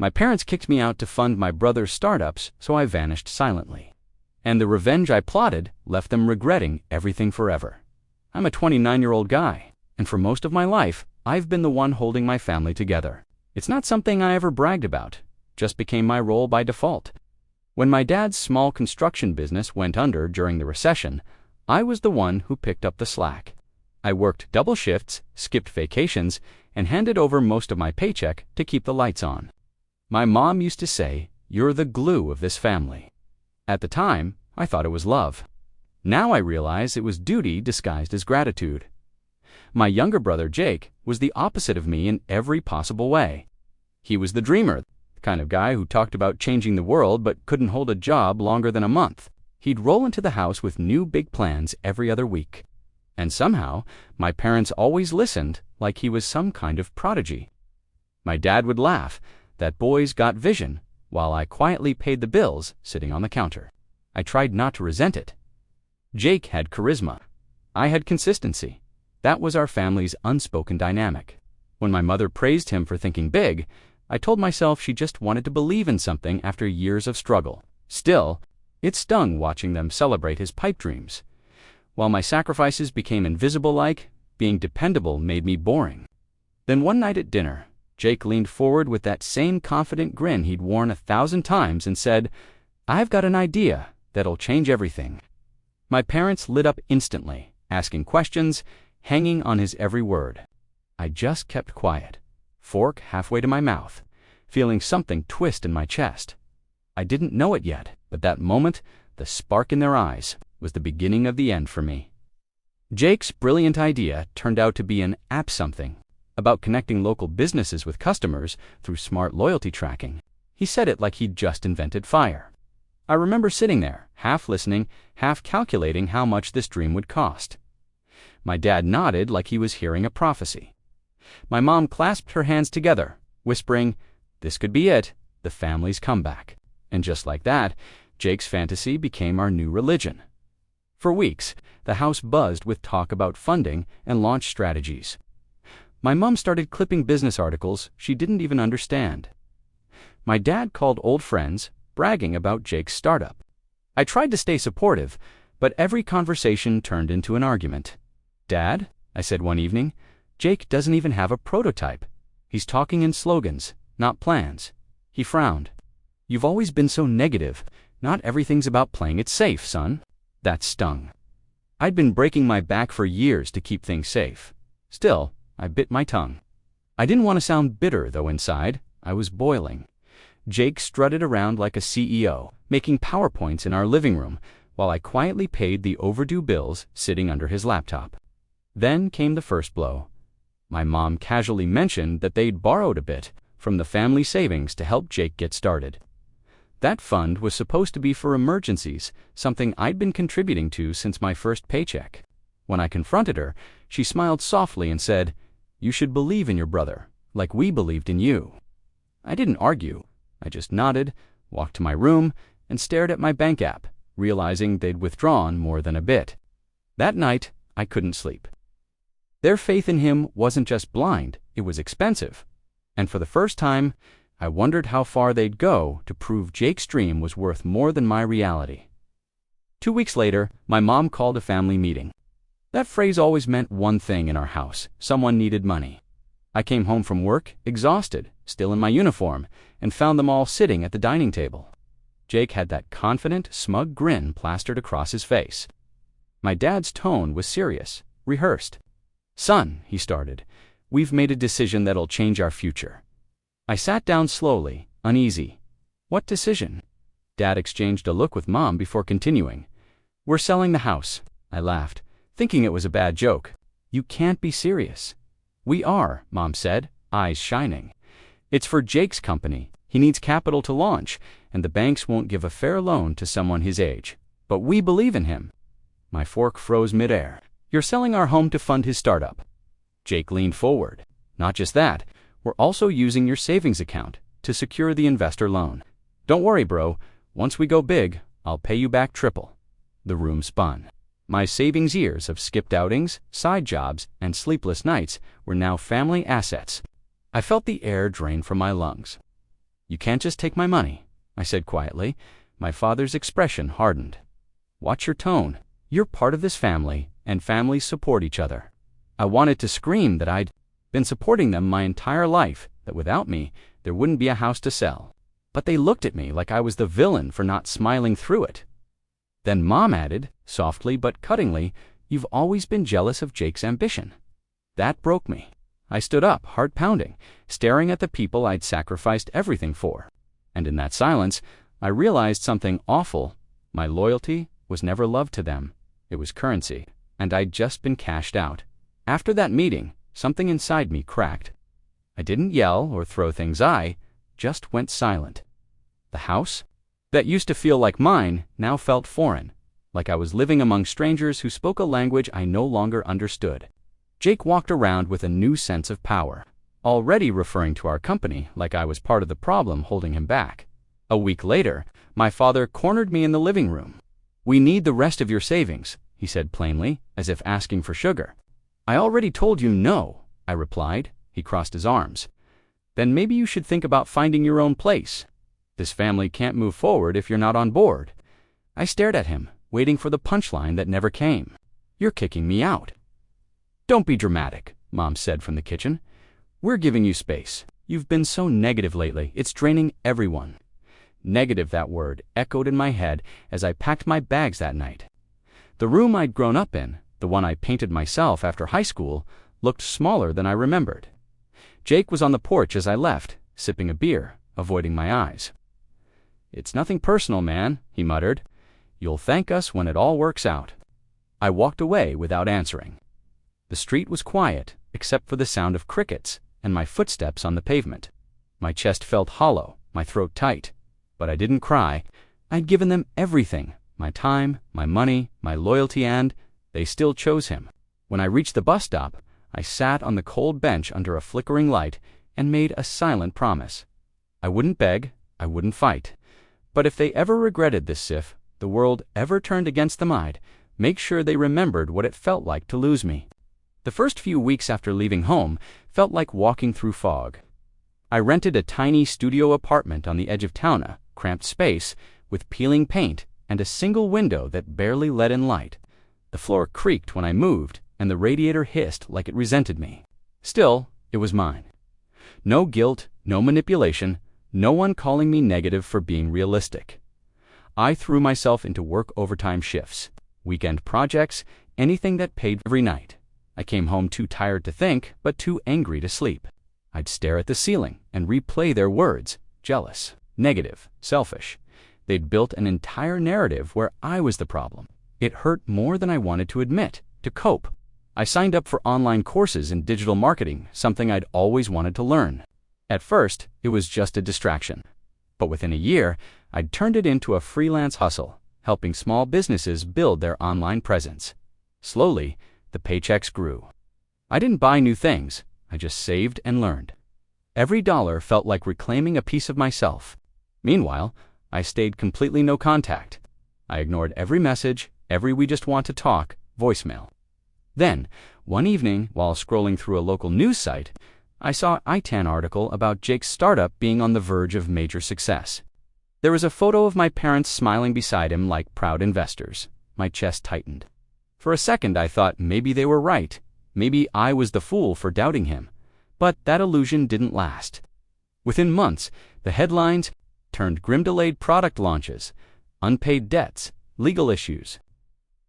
My parents kicked me out to fund my brother's startups, so I vanished silently. And the revenge I plotted left them regretting everything forever. I'm a 29-year-old guy, and for most of my life, I've been the one holding my family together. It's not something I ever bragged about, just became my role by default. When my dad's small construction business went under during the recession, I was the one who picked up the slack. I worked double shifts, skipped vacations, and handed over most of my paycheck to keep the lights on. My mom used to say, "You're the glue of this family." At the time, I thought it was love. Now I realize it was duty disguised as gratitude. My younger brother, Jake, was the opposite of me in every possible way. He was the dreamer, the kind of guy who talked about changing the world but couldn't hold a job longer than a month. He'd roll into the house with new big plans every other week. And somehow, my parents always listened like he was some kind of prodigy. My dad would laugh that boys got vision, while I quietly paid the bills sitting on the counter. I tried not to resent it. Jake had charisma. I had consistency. That was our family's unspoken dynamic. When my mother praised him for thinking big, I told myself she just wanted to believe in something after years of struggle. Still, it stung watching them celebrate his pipe dreams. While my sacrifices became invisible, like being dependable made me boring. Then one night at dinner, Jake leaned forward with that same confident grin he'd worn 1,000 times and said, "I've got an idea that'll change everything." My parents lit up instantly, asking questions, hanging on his every word. I just kept quiet, fork halfway to my mouth, feeling something twist in my chest. I didn't know it yet, but that moment, the spark in their eyes, was the beginning of the end for me. Jake's brilliant idea turned out to be an app something, about connecting local businesses with customers through smart loyalty tracking. He said it like he'd just invented fire. I remember sitting there, half listening, half calculating how much this dream would cost. My dad nodded like he was hearing a prophecy. My mom clasped her hands together, whispering, "This could be it, the family's comeback." And just like that, Jake's fantasy became our new religion. For weeks, the house buzzed with talk about funding and launch strategies. My mom started clipping business articles she didn't even understand. My dad called old friends, bragging about Jake's startup. I tried to stay supportive, but every conversation turned into an argument. "Dad," I said one evening, "Jake doesn't even have a prototype. He's talking in slogans, not plans." He frowned. "You've always been so negative. Not everything's about playing it safe, son." That stung. I'd been breaking my back for years to keep things safe. Still, I bit my tongue. I didn't want to sound bitter, though inside, I was boiling. Jake strutted around like a CEO, making PowerPoints in our living room, while I quietly paid the overdue bills sitting under his laptop. Then came the first blow. My mom casually mentioned that they'd borrowed a bit from the family savings to help Jake get started. That fund was supposed to be for emergencies, something I'd been contributing to since my first paycheck. When I confronted her, she smiled softly and said, "You should believe in your brother, like we believed in you." I didn't argue. I just nodded, walked to my room, and stared at my bank app, realizing they'd withdrawn more than a bit. That night, I couldn't sleep. Their faith in him wasn't just blind, it was expensive. And for the first time, I wondered how far they'd go to prove Jake's dream was worth more than my reality. 2 weeks later, my mom called a family meeting. That phrase always meant one thing in our house: someone needed money. I came home from work, exhausted, still in my uniform, and found them all sitting at the dining table. Jake had that confident, smug grin plastered across his face. My dad's tone was serious, rehearsed. "Son," he started, "we've made a decision that'll change our future." I sat down slowly, uneasy. "What decision?" Dad exchanged a look with Mom before continuing. "We're selling the house." I laughed, thinking it was a bad joke. "You can't be serious." "We are," Mom said, eyes shining. "It's for Jake's company. He needs capital to launch, and the banks won't give a fair loan to someone his age. But we believe in him." My fork froze midair. "You're selling our home to fund his startup." Jake leaned forward. "Not just that. We're also using your savings account to secure the investor loan. Don't worry, bro. Once we go big, I'll pay you back triple." The room spun. My savings years of skipped outings, side jobs, and sleepless nights were now family assets. I felt the air drain from my lungs. "You can't just take my money," I said quietly. My father's expression hardened. "Watch your tone. You're part of this family, and families support each other." I wanted to scream that I'd been supporting them my entire life, that without me, there wouldn't be a house to sell. But they looked at me like I was the villain for not smiling through it. Then Mom added, softly but cuttingly, "You've always been jealous of Jake's ambition." That broke me. I stood up, heart pounding, staring at the people I'd sacrificed everything for. And in that silence, I realized something awful. My loyalty was never love to them. It was currency, and I'd just been cashed out. After that meeting, something inside me cracked. I didn't yell or throw things. I just went silent. The house that used to feel like mine now felt foreign, like I was living among strangers who spoke a language I no longer understood. Jake walked around with a new sense of power, already referring to our company like I was part of the problem holding him back. A week later, my father cornered me in the living room. "We need the rest of your savings," he said plainly, as if asking for sugar. "I already told you no," I replied. He crossed his arms. "Then maybe you should think about finding your own place. This family can't move forward if you're not on board." I stared at him, waiting for the punchline that never came. "You're kicking me out." "Don't be dramatic," Mom said from the kitchen. "We're giving you space. You've been so negative lately. It's draining everyone." Negative, that word, echoed in my head as I packed my bags that night. The room I'd grown up in, the one I painted myself after high school, looked smaller than I remembered. Jake was on the porch as I left, sipping a beer, avoiding my eyes. "It's nothing personal, man," he muttered. "You'll thank us when it all works out." I walked away without answering. The street was quiet, except for the sound of crickets and my footsteps on the pavement. My chest felt hollow, my throat tight. But I didn't cry. I'd given them everything, my time, my money, my loyalty, and they still chose him. When I reached the bus stop, I sat on the cold bench under a flickering light and made a silent promise. I wouldn't beg, I wouldn't fight. But if they ever regretted this, if the world ever turned against them, I'd make sure they remembered what it felt like to lose me. The first few weeks after leaving home felt like walking through fog. I rented a tiny studio apartment on the edge of town, a cramped space with peeling paint and a single window that barely let in light. The floor creaked when I moved, and the radiator hissed like it resented me. Still, it was mine. No guilt, no manipulation, no one calling me negative for being realistic. I threw myself into work overtime shifts, weekend projects, anything that paid every night. I came home too tired to think, but too angry to sleep. I'd stare at the ceiling and replay their words: jealous, negative, selfish. They'd built an entire narrative where I was the problem. It hurt more than I wanted to admit. To cope, I signed up for online courses in digital marketing, something I'd always wanted to learn. At first, it was just a distraction. But within a year, I'd turned it into a freelance hustle, helping small businesses build their online presence. Slowly, the paychecks grew. I didn't buy new things. I just saved and learned. Every dollar felt like reclaiming a piece of myself. Meanwhile, I stayed completely no contact. I ignored every message, every "we just want to talk" voicemail. Then, one evening, while scrolling through a local news site, I saw an ITAN article about Jake's startup being on the verge of major success. There was a photo of my parents smiling beside him like proud investors. My chest tightened. For a second, I thought maybe they were right. Maybe I was the fool for doubting him. But that illusion didn't last. Within months, the headlines turned grim: delayed product launches, unpaid debts, legal issues.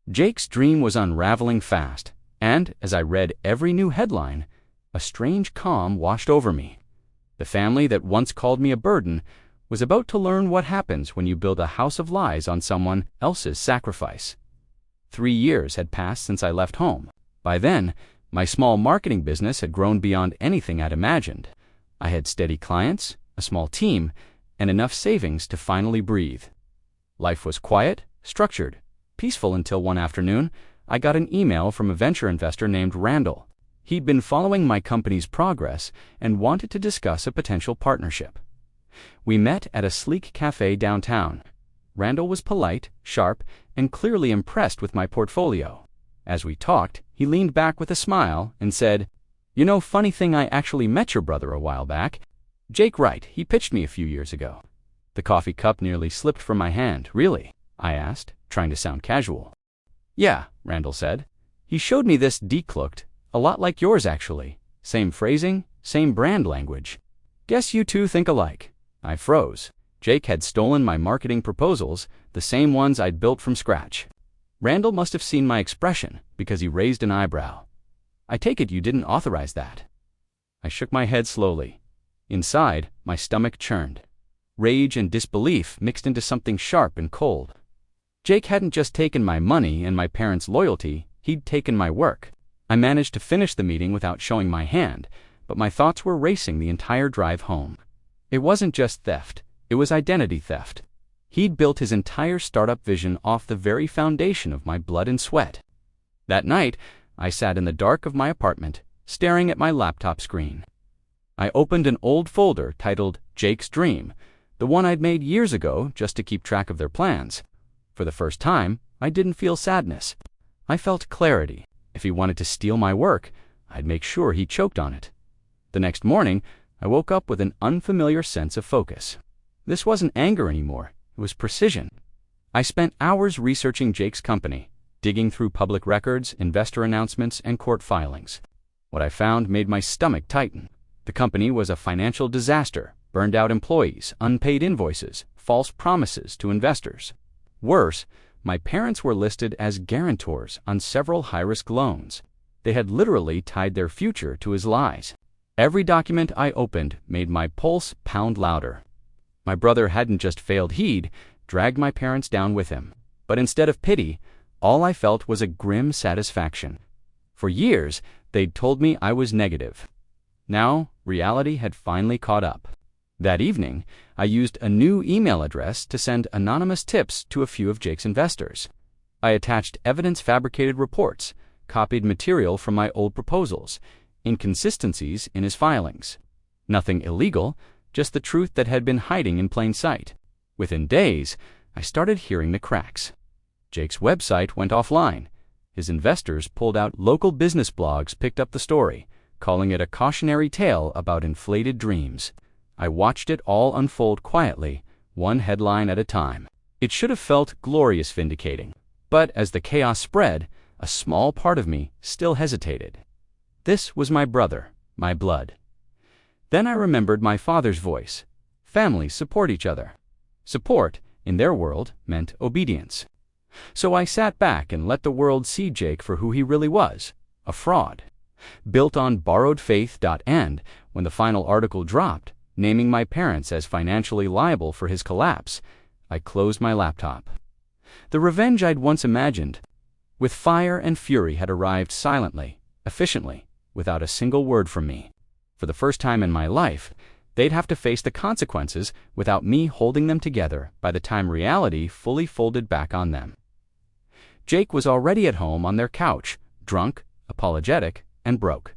Jake's dream was unraveling fast, and as I read every new headline, a strange calm washed over me. The family that once called me a burden was about to learn what happens when you build a house of lies on someone else's sacrifice. 3 years had passed since I left home. By then, my small marketing business had grown beyond anything I'd imagined. I had steady clients, a small team, and enough savings to finally breathe. Life was quiet, structured, peaceful until one afternoon, I got an email from a venture investor named Randall. He'd been following my company's progress and wanted to discuss a potential partnership. We met at a sleek cafe downtown. Randall was polite, sharp, and clearly impressed with my portfolio. As we talked, he leaned back with a smile and said, "You know, funny thing, I actually met your brother a while back. Jake Wright, he pitched me a few years ago. The coffee cup nearly slipped from my hand. Really? I asked, trying to sound casual. Yeah, Randall said. He showed me this decloaked, a lot like yours actually. Same phrasing, same brand language. Guess you two think alike. I froze. Jake had stolen my marketing proposals, the same ones I'd built from scratch. Randall must have seen my expression because he raised an eyebrow. I take it you didn't authorize that. I shook my head slowly. Inside, my stomach churned. Rage and disbelief mixed into something sharp and cold. Jake hadn't just taken my money and my parents' loyalty, he'd taken my work. I managed to finish the meeting without showing my hand, but my thoughts were racing the entire drive home. It wasn't just theft, it was identity theft. He'd built his entire startup vision off the very foundation of my blood and sweat. That night, I sat in the dark of my apartment, staring at my laptop screen. I opened an old folder titled Jake's Dream, the one I'd made years ago just to keep track of their plans. For the first time, I didn't feel sadness. I felt clarity. If he wanted to steal my work, I'd make sure he choked on it. The next morning, I woke up with an unfamiliar sense of focus. This wasn't anger anymore, it was precision. I spent hours researching Jake's company, digging through public records, investor announcements, and court filings. What I found made my stomach tighten. The company was a financial disaster, burned out employees, unpaid invoices, false promises to investors. Worse, my parents were listed as guarantors on several high-risk loans. They had literally tied their future to his lies. Every document I opened made my pulse pound louder. My brother hadn't just failed, he'd dragged my parents down with him. But instead of pity, all I felt was a grim satisfaction. For years, they'd told me I was negative. Now, reality had finally caught up. That evening, I used a new email address to send anonymous tips to a few of Jake's investors. I attached evidence-fabricated reports, copied material from my old proposals, inconsistencies in his filings. Nothing illegal, just the truth that had been hiding in plain sight. Within days, I started hearing the cracks. Jake's website went offline. His investors pulled out. Local business blogs picked up the story, calling it a cautionary tale about inflated dreams. I watched it all unfold quietly, one headline at a time. It should have felt glorious, vindicating. But as the chaos spread, a small part of me still hesitated. This was my brother, my blood. Then I remembered my father's voice. Families support each other. Support, in their world, meant obedience. So I sat back and let the world see Jake for who he really was, a fraud. Built on borrowed faith. And when the final article dropped, naming my parents as financially liable for his collapse, I closed my laptop. The revenge I'd once imagined, with fire and fury, had arrived silently, efficiently, without a single word from me. For the first time in my life, they'd have to face the consequences without me holding them together by the time reality fully folded back on them. Jake was already at home on their couch, drunk, apologetic, and broke.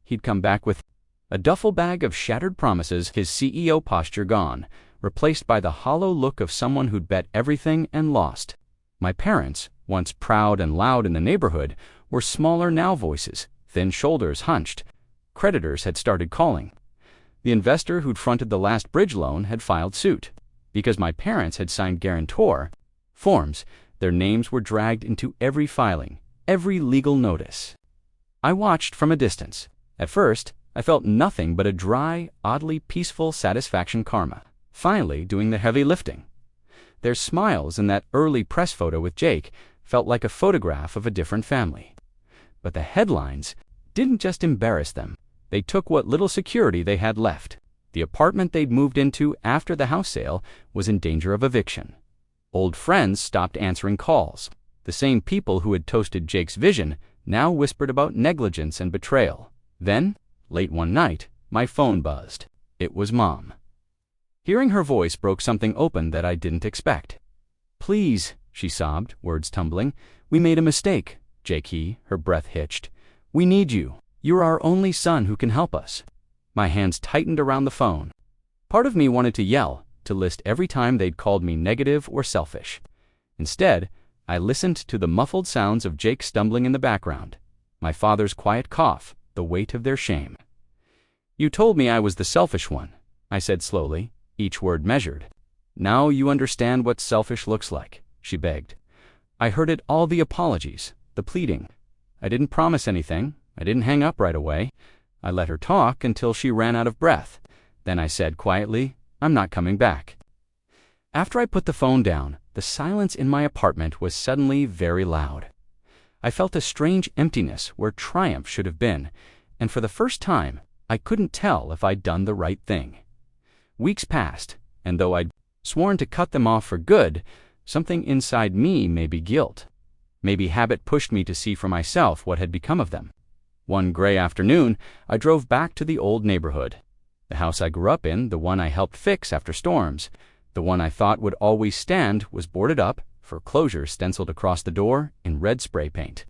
He'd come back with a duffel bag of shattered promises, his CEO posture gone, replaced by the hollow look of someone who'd bet everything and lost. My parents, once proud and loud in the neighborhood, were smaller now voices, thin shoulders hunched. Creditors had started calling. The investor who'd fronted the last bridge loan had filed suit. Because my parents had signed guarantor forms, their names were dragged into every filing, every legal notice. I watched from a distance. At first, I felt nothing but a dry, oddly peaceful satisfaction. Karma finally doing the heavy lifting. Their smiles in that early press photo with Jake felt like a photograph of a different family. But the headlines didn't just embarrass them. They took what little security they had left. The apartment they'd moved into after the house sale was in danger of eviction. Old friends stopped answering calls. The same people who had toasted Jake's vision now whispered about negligence and betrayal. Then, late one night, my phone buzzed. It was Mom. Hearing her voice broke something open that I didn't expect. "Please," she sobbed, words tumbling. "We made a mistake, Jake." Her breath hitched. "We need you. You're our only son who can help us." My hands tightened around the phone. Part of me wanted to yell, to list every time they'd called me negative or selfish. Instead, I listened to the muffled sounds of Jake stumbling in the background, my father's quiet cough, the weight of their shame. "You told me I was the selfish one," I said slowly, each word measured. Now you understand what selfish looks like, she begged. I heard it all, the apologies, the pleading. I didn't promise anything. I didn't hang up right away. I let her talk until she ran out of breath. Then I said quietly, I'm not coming back. After I put the phone down, the silence in my apartment was suddenly very loud. I felt a strange emptiness where triumph should have been, and for the first time, I couldn't tell if I'd done the right thing. Weeks passed, and though I'd sworn to cut them off for good, something inside me, maybe guilt, maybe habit, pushed me to see for myself what had become of them. One gray afternoon, I drove back to the old neighborhood. The house I grew up in, the one I helped fix after storms, the one I thought would always stand, was boarded up, foreclosure stenciled across the door in red spray paint.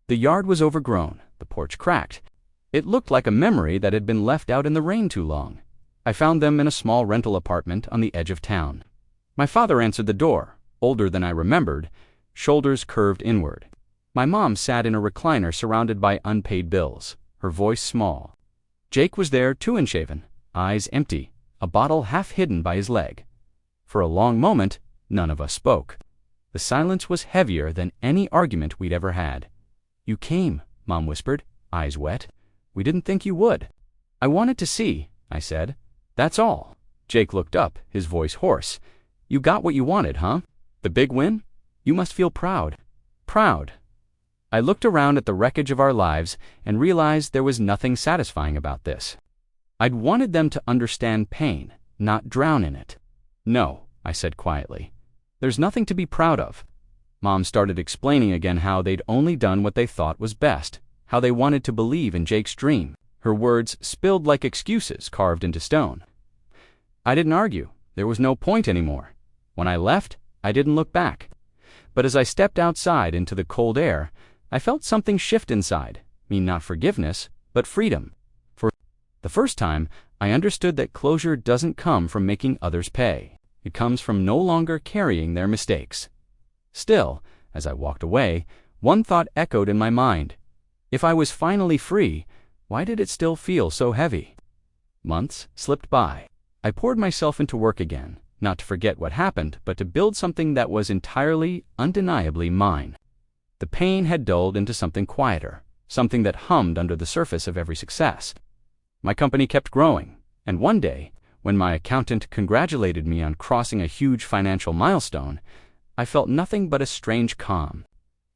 The yard was overgrown, the porch cracked. It looked like a memory that had been left out in the rain too long. I found them in a small rental apartment on the edge of town. My father answered the door, older than I remembered, shoulders curved inward. My mom sat in a recliner surrounded by unpaid bills, her voice small. Jake was there too, unshaven, eyes empty, a bottle half hidden by his leg. For a long moment, none of us spoke. The silence was heavier than any argument we'd ever had. You came, Mom whispered, eyes wet. We didn't think you would. I wanted to see, I said. That's all. Jake looked up, his voice hoarse. You got what you wanted, huh? The big win? You must feel proud. Proud. I looked around at the wreckage of our lives and realized there was nothing satisfying about this. I'd wanted them to understand pain, not drown in it. No, I said quietly. There's nothing to be proud of. Mom started explaining again how they'd only done what they thought was best, how they wanted to believe in Jake's dream. Her words spilled like excuses carved into stone. I didn't argue. There was no point anymore. When I left, I didn't look back. But as I stepped outside into the cold air, I felt something shift inside, not forgiveness, but freedom. For the first time, I understood that closure doesn't come from making others pay. It comes from no longer carrying their mistakes. Still, as I walked away, one thought echoed in my mind. If I was finally free, why did it still feel so heavy? Months slipped by. I poured myself into work again, not to forget what happened, but to build something that was entirely, undeniably mine. The pain had dulled into something quieter, something that hummed under the surface of every success. My company kept growing, and one day, when my accountant congratulated me on crossing a huge financial milestone, I felt nothing but a strange calm.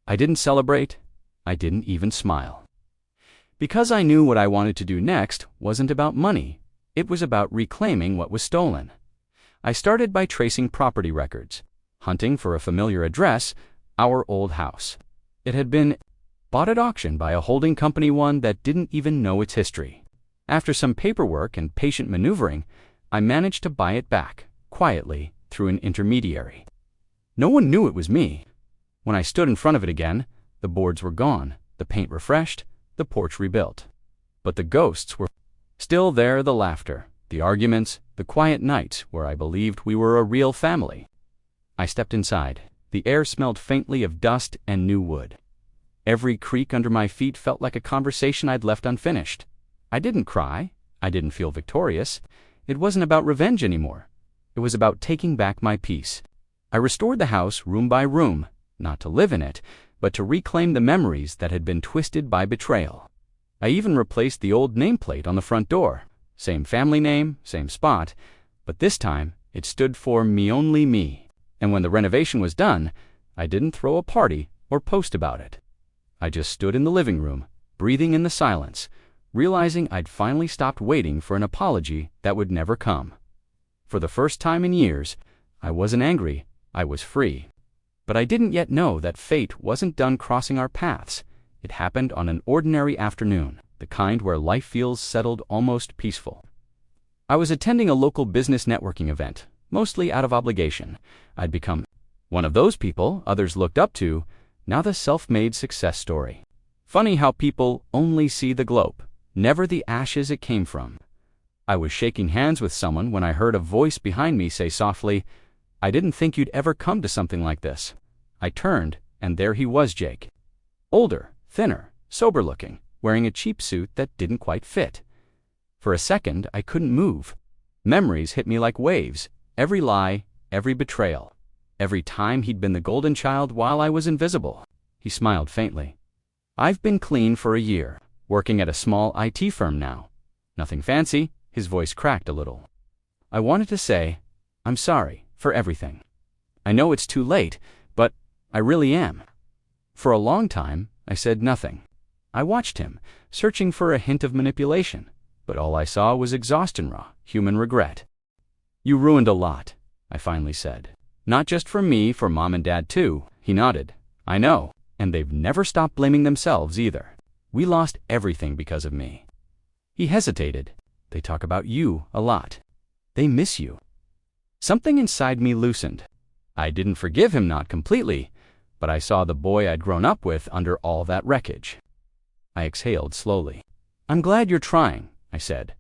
I didn't celebrate. I didn't even smile. Because I knew what I wanted to do next wasn't about money. It was about reclaiming what was stolen. I started by tracing property records, hunting for a familiar address, our old house. It had been bought at auction by a holding company, one that didn't even know its history. After some paperwork and patient maneuvering, I managed to buy it back, quietly, through an intermediary. No one knew it was me. When I stood in front of it again, the boards were gone, the paint refreshed, the porch rebuilt. But the ghosts were still there, the laughter, the arguments, the quiet nights where I believed we were a real family. I stepped inside. The air smelled faintly of dust and new wood. Every creak under my feet felt like a conversation I'd left unfinished. I didn't cry. I didn't feel victorious. It wasn't about revenge anymore. It was about taking back my peace. I restored the house room by room, not to live in it, but to reclaim the memories that had been twisted by betrayal. I even replaced the old nameplate on the front door. Same family name, same spot, but this time it stood for me, only me. And when the renovation was done, I didn't throw a party or post about it. I just stood in the living room, breathing in the silence, realizing I'd finally stopped waiting for an apology that would never come. For the first time in years, I wasn't angry, I was free. But I didn't yet know that fate wasn't done crossing our paths. It happened on an ordinary afternoon, the kind where life feels settled, almost peaceful. I was attending a local business networking event, mostly out of obligation. I'd become one of those people others looked up to, now the self-made success story. Funny how people only see the globe, never the ashes it came from. I was shaking hands with someone when I heard a voice behind me say softly, "I didn't think you'd ever come to something like this." I turned, and there he was, Jake. Older, thinner, sober-looking, wearing a cheap suit that didn't quite fit. For a second, I couldn't move. Memories hit me like waves, every lie, every betrayal. Every time he'd been the golden child while I was invisible. He smiled faintly. I've been clean for a year, working at a small IT firm now. Nothing fancy, his voice cracked a little. I wanted to say, I'm sorry for everything. I know it's too late, but I really am. For a long time, I said nothing. I watched him, searching for a hint of manipulation, but all I saw was exhaustion, raw, human regret. You ruined a lot, I finally said. Not just for me, for Mom and Dad too, he nodded. I know, and they've never stopped blaming themselves either. We lost everything because of me. He hesitated. They talk about you a lot. They miss you. Something inside me loosened. I didn't forgive him, not completely, but I saw the boy I'd grown up with under all that wreckage. I exhaled slowly. I'm glad you're trying, I said.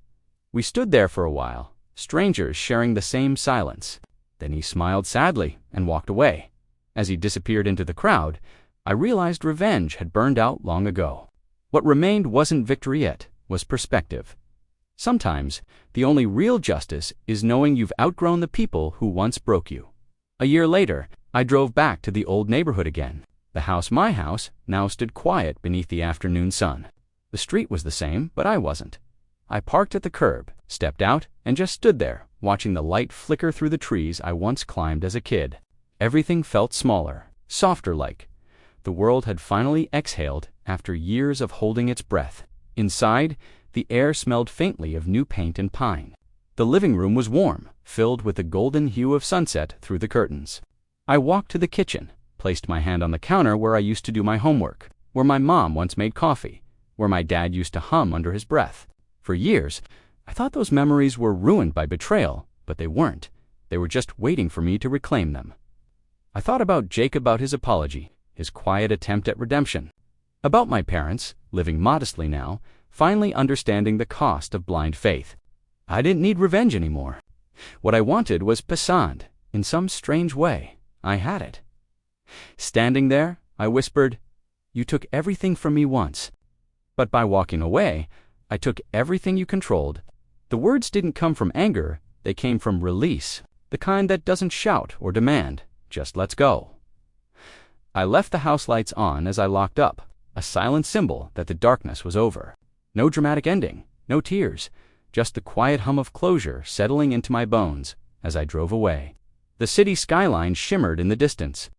We stood there for a while, strangers sharing the same silence. Then he smiled sadly and walked away. As he disappeared into the crowd, I realized revenge had burned out long ago. What remained wasn't victory yet, was perspective. Sometimes, the only real justice is knowing you've outgrown the people who once broke you. A year later, I drove back to the old neighborhood again. The house, my house, now stood quiet beneath the afternoon sun. The street was the same, but I wasn't. I parked at the curb, stepped out, and just stood there, watching the light flicker through the trees I once climbed as a kid. Everything felt smaller, softer-like. The world had finally exhaled after years of holding its breath. Inside, the air smelled faintly of new paint and pine. The living room was warm, filled with the golden hue of sunset through the curtains. I walked to the kitchen, placed my hand on the counter where I used to do my homework, where my mom once made coffee, where my dad used to hum under his breath. For years, I thought those memories were ruined by betrayal, but they weren't. They were just waiting for me to reclaim them. I thought about Jake, about his apology, his quiet attempt at redemption. About my parents, living modestly now, finally understanding the cost of blind faith. I didn't need revenge anymore. What I wanted was passant. In some strange way, I had it. Standing there, I whispered, "You took everything from me once. But by walking away, I took everything you controlled." The words didn't come from anger, they came from release, the kind that doesn't shout or demand, just lets go. I left the house lights on as I locked up, a silent symbol that the darkness was over. No dramatic ending, no tears, just the quiet hum of closure settling into my bones as I drove away. The city skyline shimmered in the distance.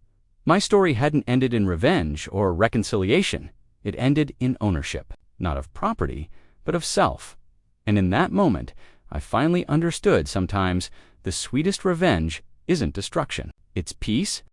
My story hadn't ended in revenge or reconciliation. It ended in ownership, not of property, but of self. And in that moment, I finally understood sometimes the sweetest revenge isn't destruction. It's peace,